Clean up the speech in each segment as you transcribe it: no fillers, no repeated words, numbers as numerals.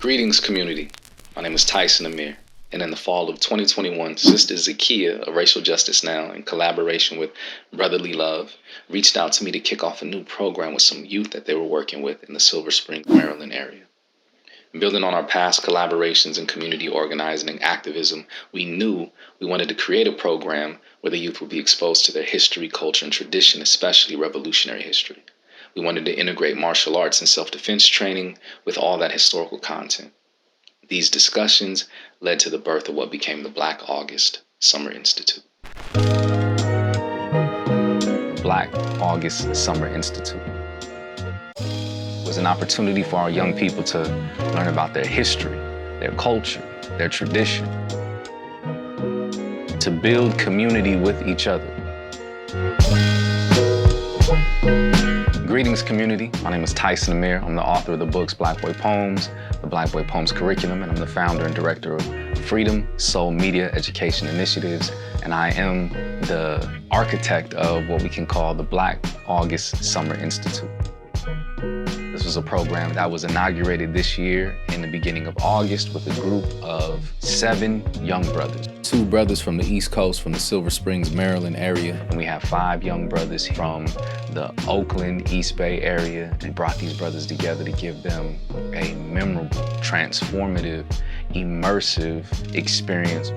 Greetings, community. My name is Tyson, and in the fall of 2021, Sister Zakia of Racial Justice Now, in collaboration with Brotherly Love, reached out to me to kick off a new program with some youth that they were working with in the Silver Spring, Maryland area. Building on our past collaborations in community organizing and activism, we knew we wanted to create a program where the youth would be exposed to their history, culture, and tradition, especially revolutionary history. We wanted to integrate martial arts and self-defense training with all that historical content. These discussions led to the birth of what became the Black August Summer Institute. Black August Summer Institute was an opportunity for our young people to learn about their history, their culture, their tradition, to build community with each other. Greetings, community. My name is Tyson Amir. I'm the author of the books Black Boy Poems, the Black Boy Poems Curriculum, and I'm the founder and director of Freedom Soul Media Education Initiatives, and I am the architect of what we can call the Black August Summer Institute. This was a program that was inaugurated this year in the beginning of August with a group of 7 young brothers. 2 brothers from the East Coast, from the Silver Springs, Maryland area. And we have 5 young brothers from the Oakland, East Bay area, and brought these brothers together to give them a memorable, transformative, immersive experience.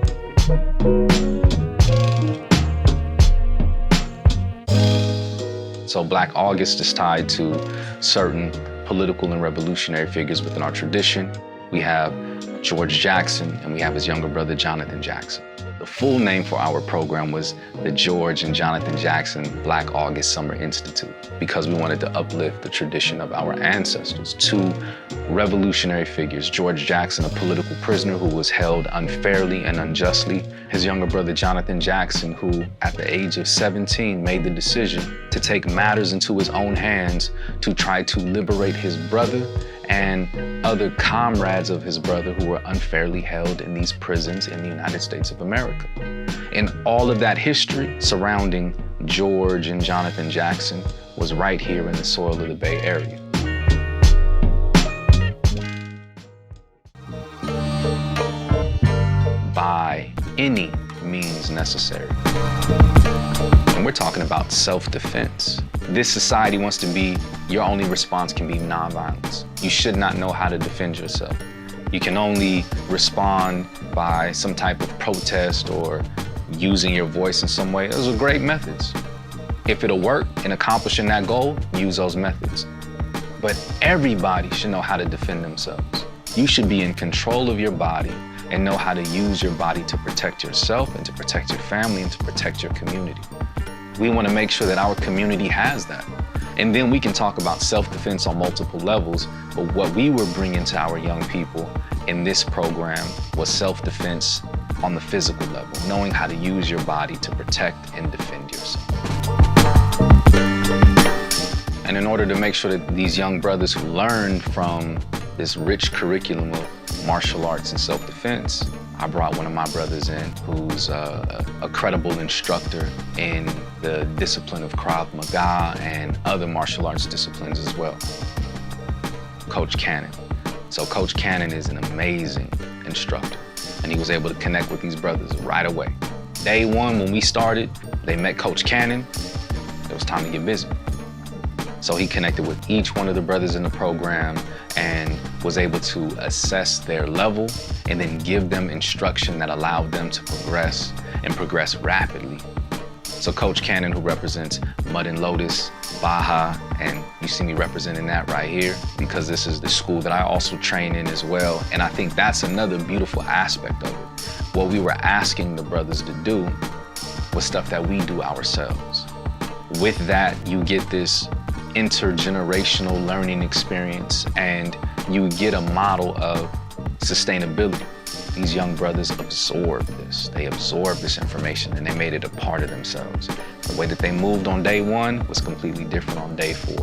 So Black August is tied to certain political and revolutionary figures within our tradition. We have George Jackson, and we have his younger brother, Jonathan Jackson. The full name for our program was the George and Jonathan Jackson Black August Summer Institute, because we wanted to uplift the tradition of our ancestors. 2 revolutionary figures, George Jackson, a political prisoner who was held unfairly and unjustly. His younger brother, Jonathan Jackson, who at the age of 17 made the decision to take matters into his own hands to try to liberate his brother and other comrades of his brother who were unfairly held in these prisons in the United States of America. And all of that history surrounding George and Jonathan Jackson was right here in the soil of the Bay Area. By any means necessary. And we're talking about self-defense. This society wants to be, your only response can be nonviolence. You should not know how to defend yourself. You can only respond by some type of protest or using your voice in some way. Those are great methods. If it'll work in accomplishing that goal, use those methods. But everybody should know how to defend themselves. You should be in control of your body and know how to use your body to protect yourself and to protect your family and to protect your community. We want to make sure that our community has that. And then we can talk about self-defense on multiple levels, but what we were bringing to our young people in this program was self-defense on the physical level, knowing how to use your body to protect and defend yourself. And in order to make sure that these young brothers who learned from this rich curriculum of martial arts and self-defense, I brought one of my brothers in who's a credible instructor in the discipline of Krav Maga and other martial arts disciplines as well, Coach Cannon. So Coach Cannon is an amazing instructor, and he was able to connect with these brothers right away. Day one, when we started, they met Coach Cannon. It was time to get busy. So he connected with each one of the brothers in the program and was able to assess their level and then give them instruction that allowed them to progress and progress rapidly. So Coach Cannon, who represents Mud and Lotus, Baja, and you see me representing that right here because this is the school that I also train in as well. And I think that's another beautiful aspect of it. What we were asking the brothers to do was stuff that we do ourselves. With that, you get this intergenerational learning experience and you get a model of sustainability. These young brothers absorbed this. They absorbed this information and they made it a part of themselves. The way that they moved on day 1 was completely different on day 4.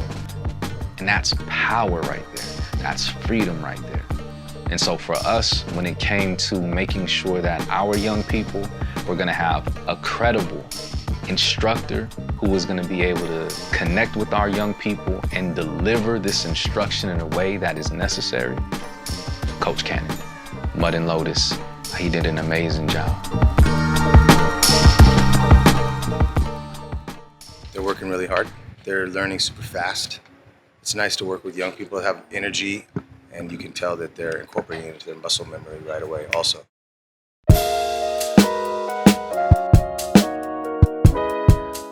And that's power right there. That's freedom right there. And so for us, when it came to making sure that our young people were gonna have a credible instructor who was going to be able to connect with our young people and deliver this instruction in a way that is necessary, Coach Cannon. Mud and Lotus, he did an amazing job. They're working really hard. They're learning super fast. It's nice to work with young people that have energy, and you can tell that they're incorporating it into their muscle memory right away also.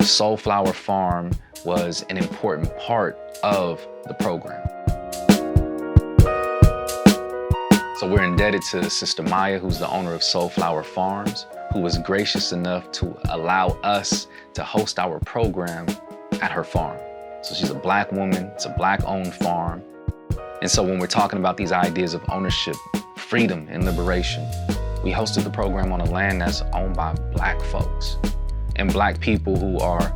Soulflower Farm was an important part of the program. So we're indebted to Sister Maya, who's the owner of Soulflower Farms, who was gracious enough to allow us to host our program at her farm. So she's a Black woman, it's a Black-owned farm. And so when we're talking about these ideas of ownership, freedom, and liberation, we hosted the program on a land that's owned by Black folks and Black people who are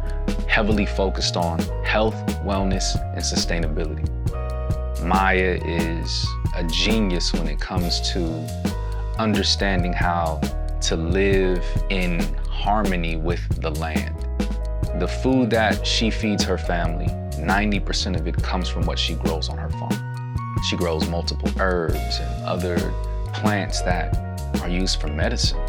heavily focused on health, wellness, and sustainability. Maya is a genius when it comes to understanding how to live in harmony with the land. The food that she feeds her family, 90% of it comes from what she grows on her farm. She grows multiple herbs and other plants that are used for medicine.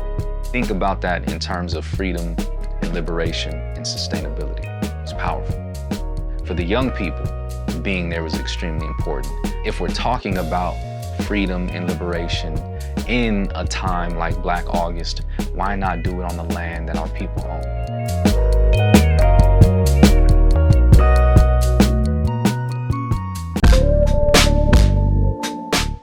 Think about that in terms of freedom and liberation and sustainability. It's powerful. For the young people, being there was extremely important. If we're talking about freedom and liberation in a time like Black August, why not do it on the land that our people own?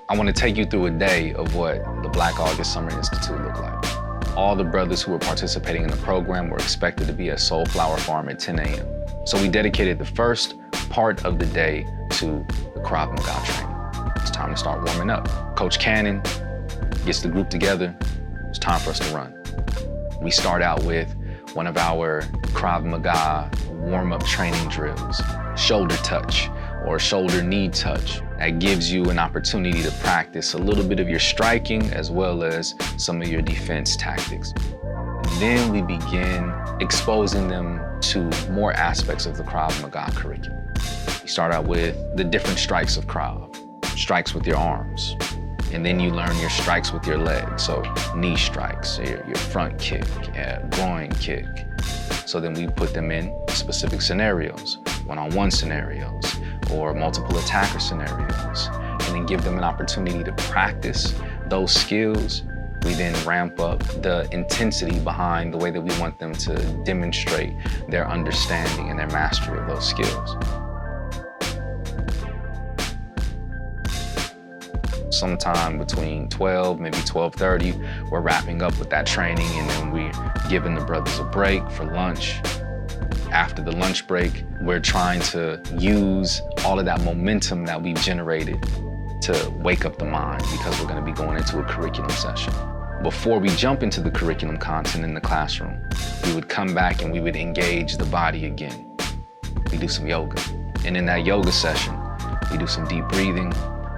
I want to take you through a day of what the Black August Summer Institute looked like. All the brothers who were participating in the program were expected to be at Soulflower Farm at 10 a.m. So we dedicated the first part of the day to the Krav Maga training. It's time to start warming up. Coach Cannon gets the group together. It's time for us to run. We start out with one of our Krav Maga warm-up training drills, shoulder touch or shoulder knee touch. That gives you an opportunity to practice a little bit of your striking as well as some of your defense tactics. And then we begin exposing them to more aspects of the Krav Maga curriculum. You start out with the different strikes of Krav, strikes with your arms, and then you learn your strikes with your legs. So knee strikes, your front kick, groin kick. So then we put them in specific scenarios, one-on-one scenarios, or multiple attacker scenarios, and then give them an opportunity to practice those skills. We then ramp up the intensity behind the way that we want them to demonstrate their understanding and their mastery of those skills. Sometime between 12, maybe 12:30, we're wrapping up with that training, and then we're giving the brothers a break for lunch. After the lunch break, we're trying to use all of that momentum that we've generated to wake up the mind, because we're going to be going into a curriculum session. Before we jump into the curriculum content in the classroom, we would come back and we would engage the body again. We do some yoga. And in that yoga session, we do some deep breathing,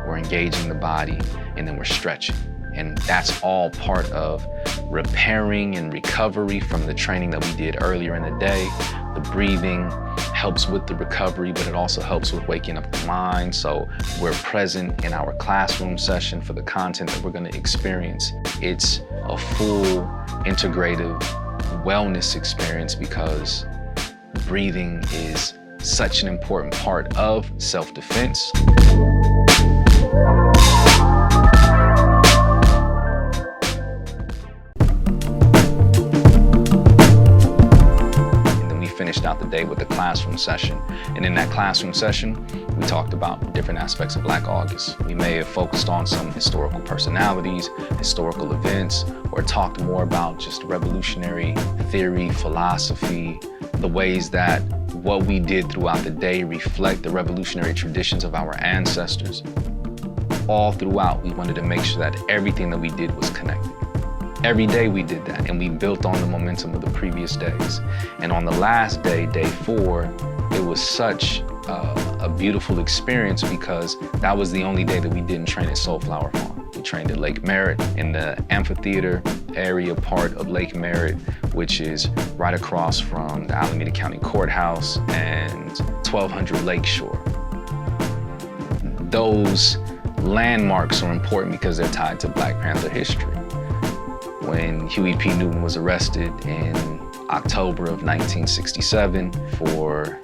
we're engaging the body, and then we're stretching. And that's all part of repairing and recovery from the training that we did earlier in the day. The breathing helps with the recovery, but it also helps with waking up the mind. So we're present in our classroom session for the content that we're going to experience. It's a full integrative wellness experience, because breathing is such an important part of self-defense. Finished out the day with the classroom session. And in that classroom session, we talked about different aspects of Black August. We may have focused on some historical personalities, historical events, or talked more about just revolutionary theory, philosophy, the ways that what we did throughout the day reflect the revolutionary traditions of our ancestors. All throughout, we wanted to make sure that everything that we did was connected. Every day we did that, and we built on the momentum of the previous days. And on the last day, day 4, it was such a beautiful experience, because that was the only day that we didn't train at Soulflower Farm. We trained at Lake Merritt in the amphitheater area part of Lake Merritt, which is right across from the Alameda County Courthouse and 1200 Lakeshore. Those Landmarks are important because they're tied to Black Panther history. When Huey P. Newton was arrested in October of 1967 for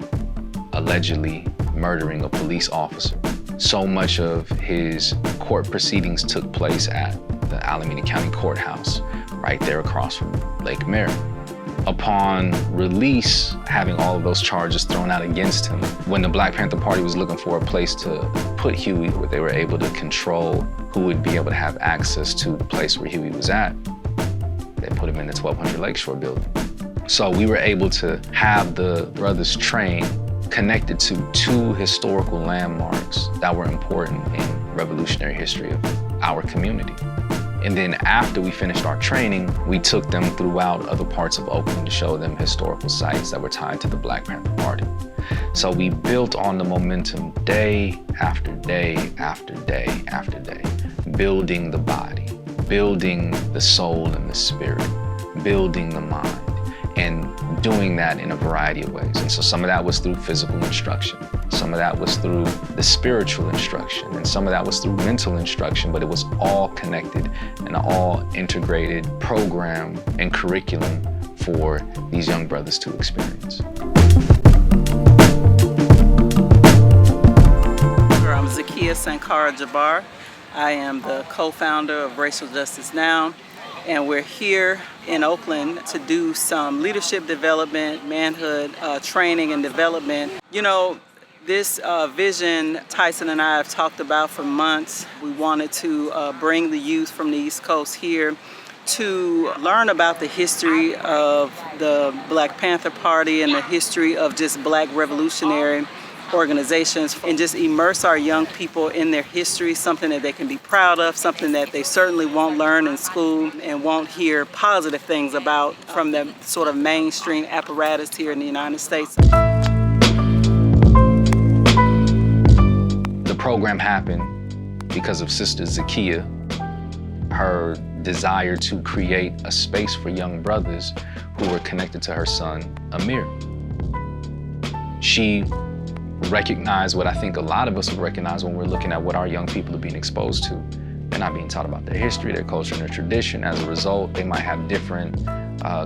allegedly murdering a police officer, so much of his court proceedings took place at the Alameda County Courthouse, right there across from Lake Mary. Upon release, having all of those charges thrown out against him, when the Black Panther Party was looking for a place to put Huey where they were able to control who would be able to have access to the place where Huey was at, they put him in the 1200 Lakeshore building. So we were able to have the brothers train connected to two historical landmarks that were important in revolutionary history of our community. And then after we finished our training, we took them throughout other parts of Oakland to show them historical sites that were tied to the Black Panther Party. So we built on the momentum day after day after day after day, building the body, building the soul and the spirit, building the mind, and doing that in a variety of ways. And so some of that was through physical instruction. Some of that was through the spiritual instruction, and some of that was through mental instruction, but it was all connected and all integrated program and curriculum for these young brothers to experience. I'm Zakiya Sankara Jabbar. I am the co-founder of Racial Justice Now, and we're here in Oakland to do some leadership development, manhood training and development. You know, this vision Tyson and I have talked about for months. We wanted to bring the youth from the East Coast here to learn about the history of the Black Panther Party and the history of just Black revolutionary organizations, and just immerse our young people in their history, something that they can be proud of, something that they certainly won't learn in school and won't hear positive things about from the sort of mainstream apparatus here in the United States. The program happened because of Sister Zakiya, her desire to create a space for young brothers who were connected to her son, Amir. She recognize what I think a lot of us would recognize when we're looking at what our young people are being exposed to. They're not being taught about their history, their culture, and their tradition. As a result, they might have different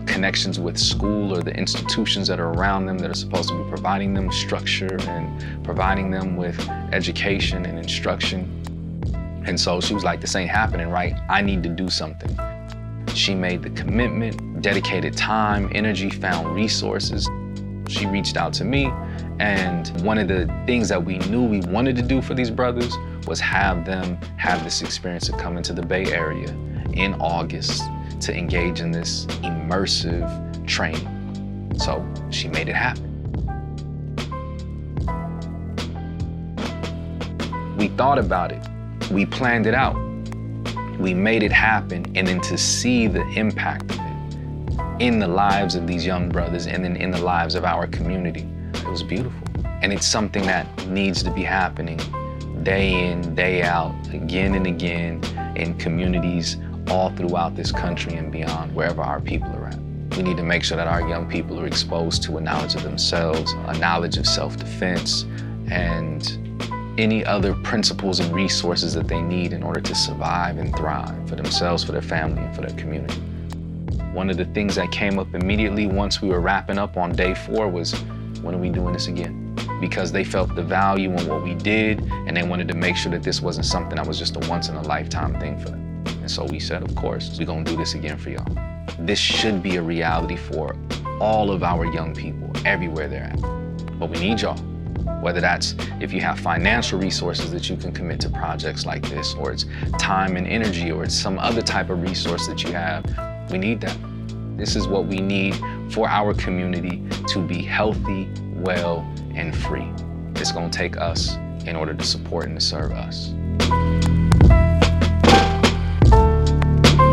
connections with school or the institutions that are around them that are supposed to be providing them structure and providing them with education and instruction. And so she was like, this ain't happening, right? I need to do something. She made the commitment, dedicated time, energy, found resources. She reached out to me, and one of the things that we knew we wanted to do for these brothers was have them have this experience of coming to the Bay Area in August to engage in this immersive training. So she made it happen. We thought about it, we planned it out, we made it happen, and then to see the impact of it in the lives of these young brothers and then in the lives of our community, it was beautiful. And it's something that needs to be happening day in, day out, again and again, in communities all throughout this country and beyond, wherever our people are at. We need to make sure that our young people are exposed to a knowledge of themselves, a knowledge of self-defense, and any other principles and resources that they need in order to survive and thrive for themselves, for their family, and for their community. One of the things that came up immediately once we were wrapping up on day 4 was, when are we doing this again? Because they felt the value in what we did, and they wanted to make sure that this wasn't something that was just a once-in-a-lifetime thing for them. And so we said, of course, we're gonna do this again for y'all. This should be a reality for all of our young people, everywhere they're at. But we need y'all. Whether that's if you have financial resources that you can commit to projects like this, or it's time and energy, or it's some other type of resource that you have, we need that. This is what we need for our community to be healthy, well, and free. It's gonna take us in order to support and to serve us.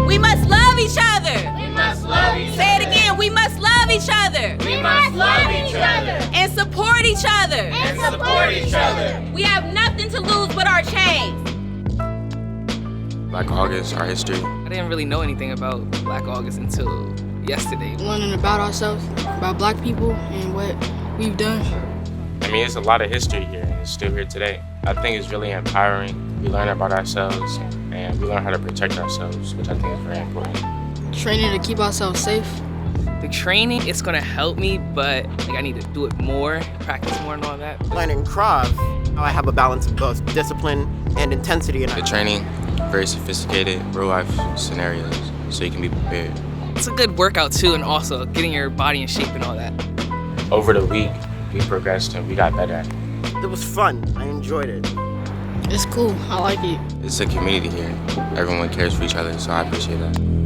We must love each other. We must love each other. Say it again, we must love each other. We must love each other. And support each other. And support each other. We have nothing to lose but our chains. Black August, our history. I didn't really know anything about Black August until yesterday. Learning about ourselves, about Black people, and what we've done. I mean, it's a lot of history here, and it's still here today. I think it's really empowering We learn about ourselves and we learn how to protect ourselves, which I think is very important. Training to keep ourselves safe. The training is gonna help me, but I need to do it more, practice more and all that. Learning Krav, I have a balance of both discipline and intensity. The training, very sophisticated, real life scenarios, so you can be prepared. It's a good workout too, and also getting your body in shape and all that. Over the week, we progressed and we got better at it. It was fun. I enjoyed it. It's cool. I like it. It's a community here. Everyone cares for each other, so I appreciate that.